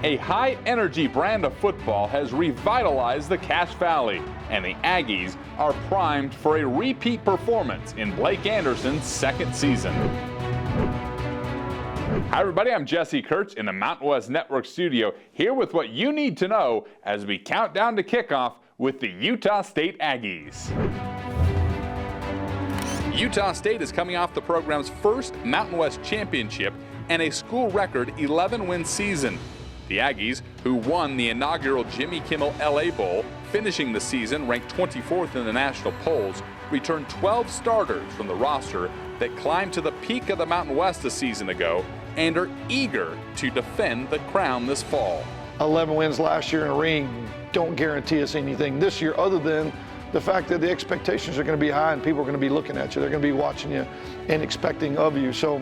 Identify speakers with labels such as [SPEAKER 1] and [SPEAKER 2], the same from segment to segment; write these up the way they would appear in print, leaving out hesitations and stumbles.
[SPEAKER 1] A high-energy brand of football has revitalized the Cache Valley, and the Aggies are primed for a repeat performance in Blake Anderson's second season. Hi everybody, I'm Jesse Kurtz in the Mountain West Network studio, here with what you need to know as we count down to kickoff with the Utah State Aggies. Utah State is coming off the program's first Mountain West championship and a school record 11-win season. The Aggies, who won the inaugural Jimmy Kimmel LA Bowl, finishing the season ranked 24th in the national polls, returned 12 starters from the roster that climbed to the peak of the Mountain West a season ago and are eager to defend the crown this fall.
[SPEAKER 2] 11 wins last year in a ring don't guarantee us anything this year other than the fact that the expectations are going to be high and people are going to be looking at you. They're going to be watching you and expecting of you. So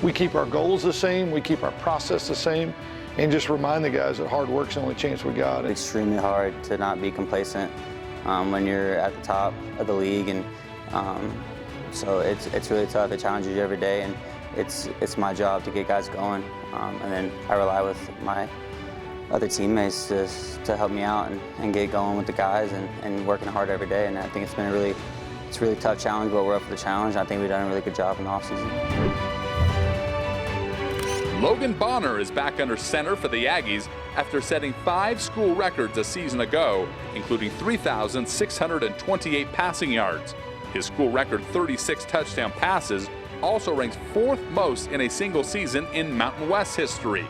[SPEAKER 2] we keep our goals the same, we keep our process the same, and just remind the guys that hard work's the only chance we got.
[SPEAKER 3] It's extremely hard to not be complacent when you're at the top of the league, and so it's really tough. It challenges you every day, and it's my job to get guys going, and then I rely with my other teammates to help me out and get going with the guys and working hard every day. And I think it's been a really tough challenge, but we're up for the challenge. I think we've done a really good job in the offseason.
[SPEAKER 1] Logan Bonner is back under center for the Aggies after setting 5 school records a season ago, including 3,628 passing yards. His school record 36 touchdown passes also ranks 4th most in a single season in Mountain West history.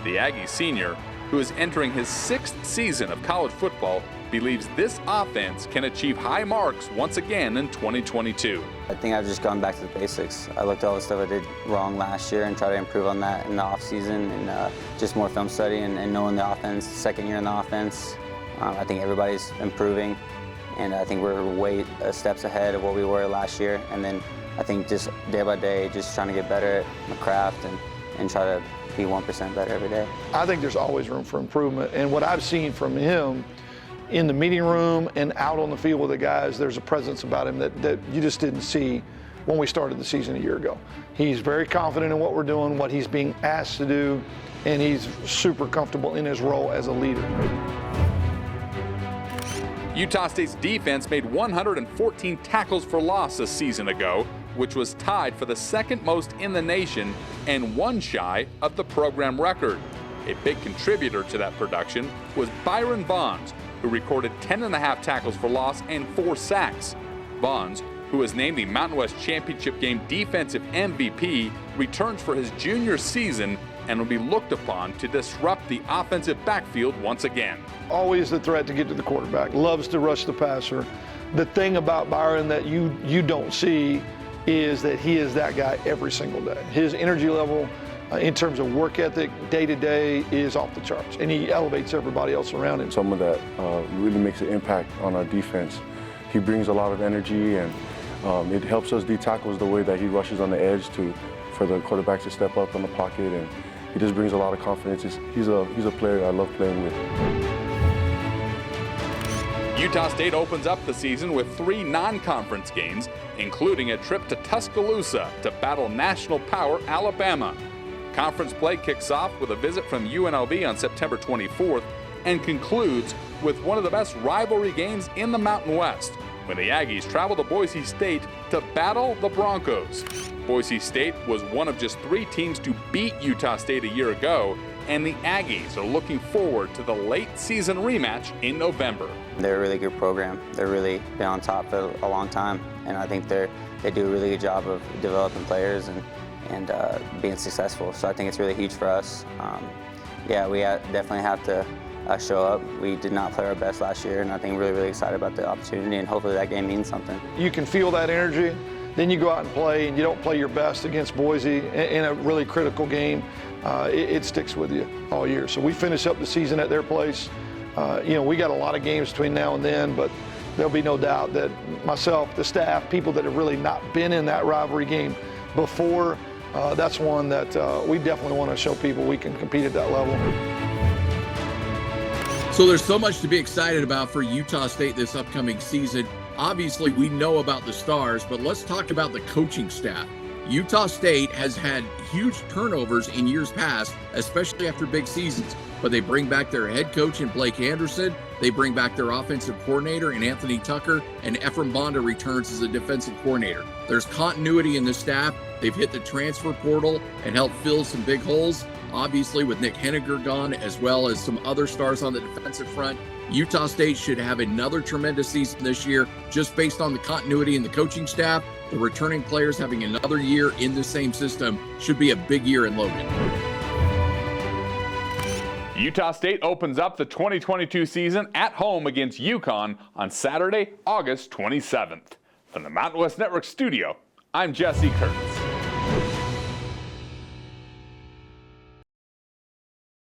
[SPEAKER 1] The Aggie senior, who is entering his 6th season of college football, believes this offense can achieve high marks once again in 2022.
[SPEAKER 3] I think I've just gone back to the basics. I looked at all the stuff I did wrong last year and try to improve on that in the offseason, and just more film study and knowing the offense, second year in the offense. I think everybody's improving, and I think we're way steps ahead of what we were last year. And then I think just day by day, just trying to get better at my craft and try to be 1% better every day.
[SPEAKER 2] I think there's always room for improvement, and what I've seen from him in the meeting room and out on the field with the guys, there's a presence about him that you just didn't see when we started the season a year ago. He's very confident in what we're doing, what he's being asked to do, and he's super comfortable in his role as a leader.
[SPEAKER 1] Utah State's defense made 114 tackles for loss a season ago, which was tied for the second most in the nation and one shy of the program record. A big contributor to that production was Byron Bonds, who recorded 10.5 tackles for loss and 4 sacks. Bonds, who was named the Mountain West Championship Game Defensive MVP, returns for his junior season and will be looked upon to disrupt the offensive backfield once again.
[SPEAKER 2] Always the threat to get to the quarterback, loves to rush the passer. The thing about Byron that you don't see is that he is that guy every single day. His energy level in terms of work ethic, day-to-day, is off the charts, and he elevates everybody else around him.
[SPEAKER 4] Someone that really makes an impact on our defense. He brings a lot of energy, and it helps us D-tackles the way that he rushes on the edge for the quarterback to step up on the pocket, and he just brings a lot of confidence. He's a player I love playing with.
[SPEAKER 1] Utah State opens up the season with 3 non-conference games, including a trip to Tuscaloosa to battle national power Alabama. Conference play kicks off with a visit from UNLV on September 24th and concludes with one of the best rivalry games in the Mountain West, when the Aggies travel to Boise State to battle the Broncos. Boise State was one of just 3 teams to beat Utah State a year ago, and the Aggies are looking forward to the late season rematch in November.
[SPEAKER 3] They're a really good program. They've really been on top for a long time, and I think they do a really good job of developing players and being successful. So I think it's really huge for us. Yeah, we definitely have to show up. We did not play our best last year, and I think we're really excited about the opportunity, and hopefully that game means something.
[SPEAKER 2] You can feel that energy, then you go out and play, and you don't play your best against Boise in a really critical game. It sticks with you all year. So we finish up the season at their place. We got a lot of games between now and then, but there'll be no doubt that myself, the staff, people that have really not been in that rivalry game before, that's one that we definitely want to show people we can compete at that level.
[SPEAKER 5] So there's so much to be excited about for Utah State this upcoming season. Obviously, we know about the stars, but let's talk about the coaching staff. Utah State has had huge turnovers in years past, especially after big seasons, but they bring back their head coach in Blake Anderson. They bring back their offensive coordinator in Anthony Tucker, and Ephraim Bonda returns as a defensive coordinator. There's continuity in the staff. They've hit the transfer portal and helped fill some big holes, obviously with Nick Henniger gone, as well as some other stars on the defensive front. Utah State should have another tremendous season this year, just based on the continuity in the coaching staff. The returning players having another year in the same system should be a big year in Logan.
[SPEAKER 1] Utah State opens up the 2022 season at home against UConn on Saturday, August 27th. From the Mountain West Network studio, I'm Jesse Kurtz.